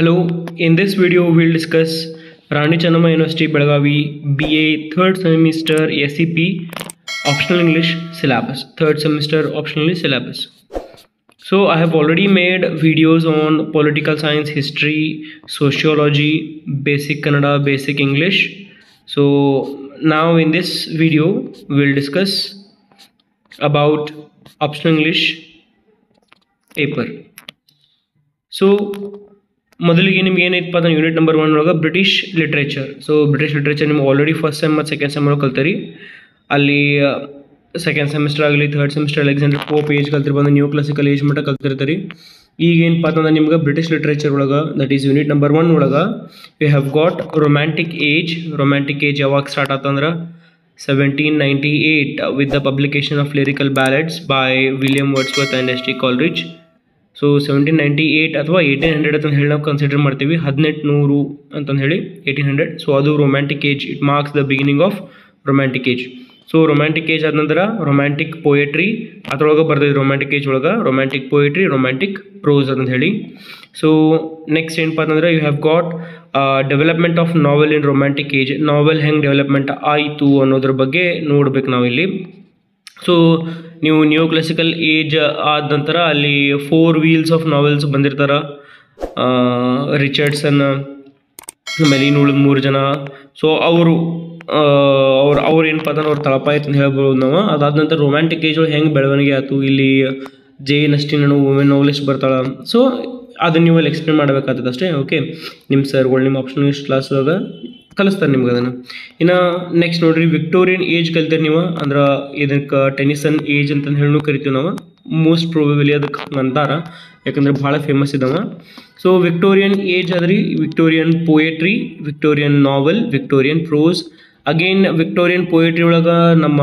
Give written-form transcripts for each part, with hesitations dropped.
Hello, in this video we'll discuss Rani Channamma University Belagavi BA 3rd semester SCP optional English syllabus. 3rd semester optional English syllabus. So I have already made videos on political science, history, sociology, basic Kannada, basic English. So now in this video we'll discuss about optional English paper. So ಮೊದಲಿಗೆ ನಿಮ್ಗೆ ಏನೈತಪ್ಪ ಅಂದ್ರೆ unit number 1 ಒಳಗೆ British literature. So British literature ನಿಮ್ಗೆ already first sem ಮತ್ತು second sem ಒಳಗೆ ಕಲ್ತೀರಿ. ಅಲ್ಲಿ second semester ಆಗಲಿ third semester Alexander Pope age ಕಲ್ತಿರ್ಬಂದು ನ್ಯೂ ಕ್ಲಾಸಿಕಲ್ ಏಜ್ ಮಟ್ಟ ಕಲ್ತಿರ್ತೀರಿ. ಈಗ ಏನಪ್ಪ ಅಂತಂದ್ರೆ ನಿಮ್ಗೆ ಬ್ರಿಟಿಷ್ ಲಿಟ್ರೇಚರ್ ಒಳಗೆ ದಟ್ ಈಸ್ ಯೂನಿಟ್ ನಂಬರ್ 1 ಒಳಗೆ you have got romantic age. Romantic age ಯಾವಾಗ ಸ್ಟಾರ್ಟ್ ಆತಂದ್ರೆ 1798 with the publication of lyrical ballads by William Wordsworth and S T ಕಾಲ್ರಿಡ್ಜ್. So 1798 ಅಥವಾ 1800 ಅಂತ ಹೇಳಿ ನಾವು ಕನ್ಸಿಡರ್ ಮಾಡ್ತೀವಿ. 1800 ಅಂತಂದು ಹೇಳಿ 1800. ಸೊ ಅದು romantic age. It marks the beginning of romantic age. So romantic age ಆದ ನಂತರ ರೊಮ್ಯಾಂಟಿಕ್ ಪೊಯೆಟ್ರಿ ಅದ್ರೊಳಗೆ ಬರ್ತೈತೆ. ರೊಮ್ಯಾಂಟಿಕ್ ಏಜ್ ಒಳಗೆ ರೊಮ್ಯಾಂಟಿಕ್ ಪೊಯೆಟ್ರಿ, ರೊಮ್ಯಾಂಟಿಕ್ ಪ್ರೋಸ್ ಅಂತ ಹೇಳಿ. ಸೊ ನೆಕ್ಸ್ಟ್ ಏನಪ್ಪ ಅಂತಂದ್ರೆ you have got development of novel in romantic age. Novel ಹೆಂಗೆ ಡೆವಲಪ್ಮೆಂಟ್ ಆಯಿತು ಅನ್ನೋದ್ರ ಬಗ್ಗೆ ನೋಡ್ಬೇಕು ನಾವಿಲ್ಲಿ. ಸೊ ನೀವು ನ್ಯೂ ಕ್ಲಾಸಿಕಲ್ ಏಜ್ ಆದ ನಂತರ ಅಲ್ಲಿ 4 ವೀಲ್ಸ್ ಆಫ್ ನಾವೆಲ್ಸ್ ಬಂದಿರ್ತಾರೆ. ರಿಚರ್ಡ್ಸನ್ ಆಮೇಲೆ ಇನ್ನು ಉಳಿದ 3 ಜನ. ಸೊ ಅವ್ರು ಏನಪ್ಪ ಅಂದ್ರೆ ಅವ್ರು ತಳಪಾಯ್ತು ಅಂತ ಹೇಳ್ಬೋದು ನಾವು. ಅದಾದ ನಂತರ ರೊಮ್ಯಾಂಟಿಕ್ ಏಜ್ ಒಳಗೆ ಹೆಂಗೆ ಬೆಳವಣಿಗೆ ಆಯ್ತು, ಇಲ್ಲಿ ಜೇನ್ ಅಸ್ಟಿನ್ ಅನ್ನೋ ವುಮೆನ್ ನಾವೆಲಿಸ್ಟ್ ಬರ್ತಾಳೆ. ಸೊ ಅದನ್ನು ನೀವು ಅಲ್ಲಿ ಎಕ್ಸ್ಪ್ಲೇನ್ ಮಾಡಬೇಕಾಗ್ತದೆ ಅಷ್ಟೇ. ಓಕೆ, ನಿಮ್ಮ ಸರ್ಗಳು ನಿಮ್ಮ ಆಪ್ಷನಲ್ ಇಂಗ್ಲೀಷ್ ಕ್ಲಾಸ್ದಾಗ ಕಲಿಸ್ತಾರೆ ನಿಮ್ಗೆ ಅದನ್ನು. ಇನ್ನು ನೆಕ್ಸ್ಟ್ ನೋಡ್ರಿ, ವಿಕ್ಟೋರಿಯನ್ ಏಜ್ ಕಲ್ತೀರಿ ನೀವು. ಅಂದ್ರೆ ಇದಕ್ಕೆ ಟೆನಿಸನ್ ಏಜ್ ಅಂತಂದು ಹೇಳಿ ಕರಿತೀವಿ ನಾವು. ಮೋಸ್ಟ್ ಪ್ರೊಬೆಬಲಿ ಅದಕ್ಕೆ ಅಂತಾರ, ಯಾಕಂದ್ರೆ ಭಾಳ ಫೇಮಸ್ ಇದಾವ. ಸೊ ವಿಕ್ಟೋರಿಯನ್ ಏಜ್ ಅದ್ರಿ Victorian poetry, Victorian novel, Victorian prose. Again Victorian poetry ಒಳಗೆ ನಮ್ಮ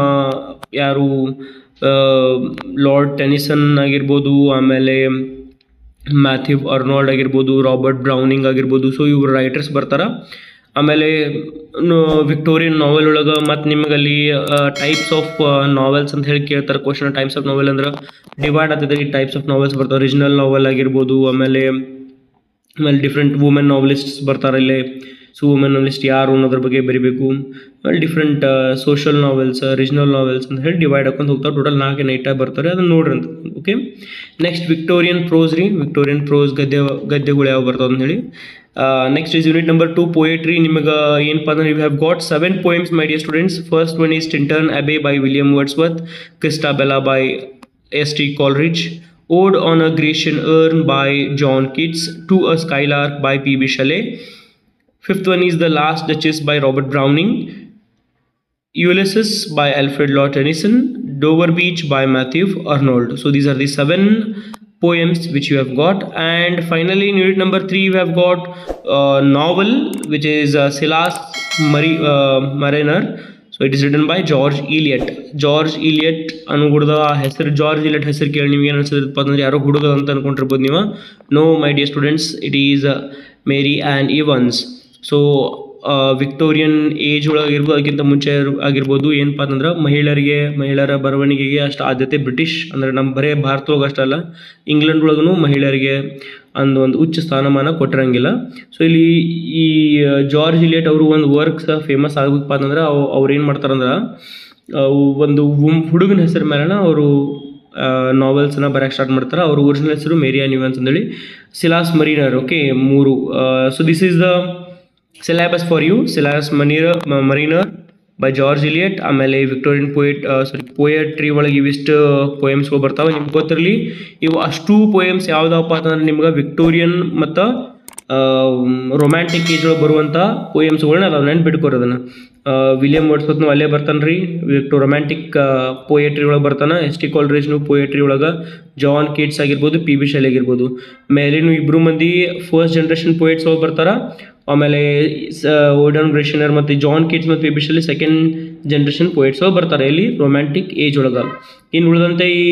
ಯಾರು ಲಾರ್ಡ್ ಟೆನಿಸನ್ ಆಗಿರ್ಬೋದು, ಆಮೇಲೆ ಮ್ಯಾಥ್ಯೂ ಅರ್ನಾಲ್ಡ್ ಆಗಿರ್ಬೋದು, ರಾಬರ್ಟ್ ಬ್ರೌನಿಂಗ್ ಆಗಿರ್ಬೋದು. ಸೊ ಇವ್ರು ರೈಟರ್ಸ್ ಬರ್ತಾರೆ. ಆಮೇಲೆ ವಿಕ್ಟೋರಿಯನ್ ನಾವೆಲ್ ಒಳಗೆ ಮತ್ತು ನಿಮಗಲ್ಲಿ ಟೈಪ್ಸ್ ಆಫ್ ನಾವೆಲ್ಸ್ ಅಂತ ಹೇಳಿ ಕೇಳ್ತಾರೆ ಕ್ವಶನ್. ಟೈಪ್ಸ್ ಆಫ್ ನಾವೆಲ್ ಅಂದ್ರೆ ಡಿವೈಡ್ ಆಗ್ತದೆ. ಈ ಟೈಪ್ಸ್ ಆಫ್ ನಾವೆಲ್ಸ್ ಬರ್ತಾವೆ. ಒರಿಜಿನಲ್ ನಾವೆಲ್ ಆಗಿರ್ಬೋದು, ಆಮೇಲೆ ಡಿಫ್ರೆಂಟ್ ವುಮೆನ್ ನಾವೆಲಿಸ್ಟ್ಸ್ ಬರ್ತಾರೆ ಇಲ್ಲಿ. ಸೊ ವುಮೆನ್ ನಾವೆಲಿಸ್ಟ್ ಯಾರು ಅನ್ನೋದ್ರ ಬಗ್ಗೆ ಬರೀಬೇಕು. ಆಮೇಲೆ different social novels, regional novels ಅಂತ ಹೇಳಿ ಡಿವೈಡ್ ಹಾಕೊಂಡು ಹೋಗ್ತಾರೆ. ಟೋಟಲ್ 4 ನೈಟಾಗಿ ಬರ್ತಾರೆ, ಅದನ್ನು ನೋಡ್ರಿ ಅಂತ. ಓಕೆ, ನೆಕ್ಸ್ಟ್ ವಿಕ್ಟೋರಿಯನ್ ಪ್ರೋಸ್ ರೀ. ವಿಕ್ಟೋರಿಯನ್ ಪ್ರೋಸ್ ಗದ್ಯಗಳು ಯಾವ ಬರ್ತಾವೆ ಅಂತ ಹೇಳಿ. Next is unit number 2 poetry. ನಿಮಗೆ ಏನಪ್ಪ ಅಂದ್ರೆ you have got 7 poems my dear students. First one is Tintern Abbey by William Wordsworth, Christabella by S T Coleridge, Ode on a Grecian Urn by John Keats, To a Skylark by P.B. Shelley. Fifth one is The Last Duchess by Robert Browning, Ulysses by Alfred Lord Tennyson, Dover Beach by Matthew Arnold. So these are the 7 poems which you have got. And finally in unit number 3 you have got novel which is Silas Mariner. So it is written by George Eliot. George Eliot ಅನುಗುಡ್ದ ಹೆಸರು, George Eliot ಹೆಸರು ಕೇಳಿ ನಿಮ್ಗೆ ಏನು ಅನ್ಸುತ್ತಪ್ಪ ಅಂದ್ರೆ ಯಾರೋ ಹುಡುಗ ಅಂತ ಅನ್ಕೊಂಡಿರ್ಬೋದು ನೀವು. No my dear students, it is Mary Ann Evans. So Victorian age ಒಳಗೆ ಇರ್ಬೋದು, ಅದಕ್ಕಿಂತ ಮುಂಚೆ ಆಗಿರ್ಬೋದು. ಏನಪ್ಪ ಅಂತಂದ್ರೆ ಮಹಿಳೆಯರ ಬರವಣಿಗೆಗೆ ಅಷ್ಟು ಆದ್ಯತೆ ಬ್ರಿಟಿಷ್ ಅಂದ್ರೆ ನಮ್ಮ ಬರೇ ಭಾರತದೊಳಗೆ ಅಷ್ಟಲ್ಲ, ಇಂಗ್ಲೆಂಡ್ ಒಳಗೂ ಮಹಿಳೆಯರಿಗೆ ಒಂದು ಉಚ್ಚ ಸ್ಥಾನಮಾನ ಕೊಟ್ಟಿರಂಗಿಲ್ಲ. ಸೊ ಇಲ್ಲಿ ಈ ಜಾರ್ಜ್ ಇಲಿಯಟ್ ಅವರು ಒಂದು ವರ್ಕ್ಸ್ ಫೇಮಸ್ ಆಗಬೇಕಪ್ಪ ಅಂತಂದ್ರೆ ಅವ್ರು ಏನು ಮಾಡ್ತಾರಂದ್ರೆ ಒಂದು ಹುಡುಗನ ಹೆಸರು ಮೇಲೆ ಅವರು ನಾವೆಲ್ಸನ್ನ ಬರೆಯೋಕ್ಕೆ ಸ್ಟಾರ್ಟ್ ಮಾಡ್ತಾರೆ. ಅವ್ರ ಒರಿಜಿನಲ್ ಹೆಸರು ಮೇರಿ ಆ್ಯನ್ ಇವನ್ಸ್ ಅಂತೇಳಿ. Silas Marner. Okay, 3. So this is the syllabus for you. Silas Marner by George Eliot. ಆಮೇಲೆ ವಿಕ್ಟೋರಿಯನ್ ಪೊಯೆಟ್ರಿ ಒಳಗೆ ಇವಿಷ್ಟು ಪೊಯಮ್ಸ್ಗಳು ಬರ್ತಾವೆ. ನಿಮ್ಗೆ ಗೊತ್ತಿರಲಿ ಇವು ಅಷ್ಟು ಪೊಯಮ್ಸ್ ಯಾವುದಪ್ಪ ಅಂತಂದ್ರೆ ನಿಮ್ಗೆ ವಿಕ್ಟೋರಿಯನ್ ಮತ್ತು ರೊಮ್ಯಾಂಟಿಕ್ ಏಜ್ ಒಳಗೆ ಬರುವಂಥ ಪೊಯಮ್ಸ್ಗಳನ್ನ ನಾವು ನೆನ್ಪಿಟ್ಕೊರಿ. ಅದನ್ನು ವಿಲಿಯಂ ವರ್ಡ್ಸ್ವರ್ತ್ ಅಲ್ಲೇ ಬರ್ತಾನೆ ರೀ. ರೊಮ್ಯಾಂಟಿಕ್ ಪೊಯೆಟ್ರಿ ಒಳಗೆ ಬರ್ತಾನೆ. ಎಸ್ ಟಿ ಕಾಲ್ರಿಡ್ಜ್ನು ಪೊಯೆಟ್ರಿ ಒಳಗೆ, ಜಾನ್ ಕೀಟ್ಸ್ ಆಗಿರ್ಬೋದು, P.B. ಶೆಲ್ಲಿ ಆಗಿರ್ಬೋದು. ಮೇಲಿನ 2 ಮಂದಿ ಫಸ್ಟ್ ಜನ್ರೇಷನ್ ಪೊಯೆಟ್ಸ್ ಒಳಗೆ ಬರ್ತಾರೆ. ಆಮೇಲೆ ಓಡನ್ ಗ್ರೇಷನರ್ ಮತ್ತು ಜಾನ್ ಕೀಟ್ಸ್ ಮತ್ತು P.B. ಶೆಲ್ಲಿ ಸೆಕೆಂಡ್ ಜನ್ರೇಷನ್ ಪೊಯೆಟ್ಸ್ ಒಳಗೆ ಬರ್ತಾರೆ ಇಲ್ಲಿ ರೊಮ್ಯಾಂಟಿಕ್ ಏಜ್ ಒಳಗೆ. ಇನ್ನು ಉಳಿದಂತೆ ಈ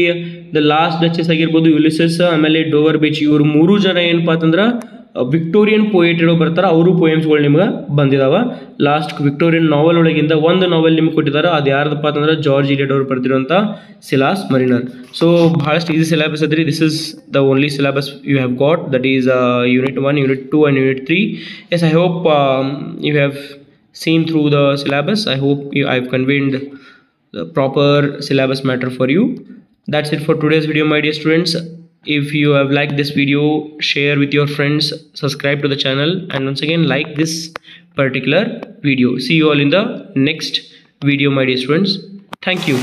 ದ ಲಾಸ್ಟ್ ಡಚಸ್ ಆಗಿರ್ಬೋದು, ಯುಲಿಸಸ್, ಆಮೇಲೆ ಡೋವರ್ ಬೀಚ್, ಇವರು 3 ಜನ ಏನಪ್ಪ ಅಂತಂದ್ರೆ ವಿಕ್ಟೋರಿಯನ್ ಪೋಯೆಟ್ ಇರೋ ಬರ್ತಾರೆ, ಅವರು ಪೋಯಮ್ಸ್ಗಳು ನಿಮ್ಗೆ ಬಂದಿದಾವ. ಲಾಸ್ಟ್ ವಿಕ್ಟೋರಿಯನ್ ನಾವೆಲ್ ಒಳಗಿಂದ ಒಂದು ನಾವೆಲ್ ನಿಮ್ಗೆ ಕೊಟ್ಟಿದ್ದಾರೆ, ಅದು ಯಾರ್ದಪ್ಪ ಅಂತಂದ್ರೆ ಜಾರ್ಜ್ ಇಲಿಯಟ್ ಅವರು ಬರೆದಿರುವಂಥ ಸಿಲಾಸ್ ಮರಿನರ್. ಸೊ ಭಾಳಷ್ಟು ಈಸಿ ಸಿಲೆಬಸ್ ಅದ್ರಿ. This is the only syllabus you have got, that is unit 1, unit 2 and unit 3. Yes, I hope you have seen through the syllabus. I hope I've conveyed the proper syllabus matter for you. That's it for today's video, my dear students. If you have liked this video, share with your friends, subscribe to the channel, and once again like this particular video. See you all in the next video, my dear students. Thank you.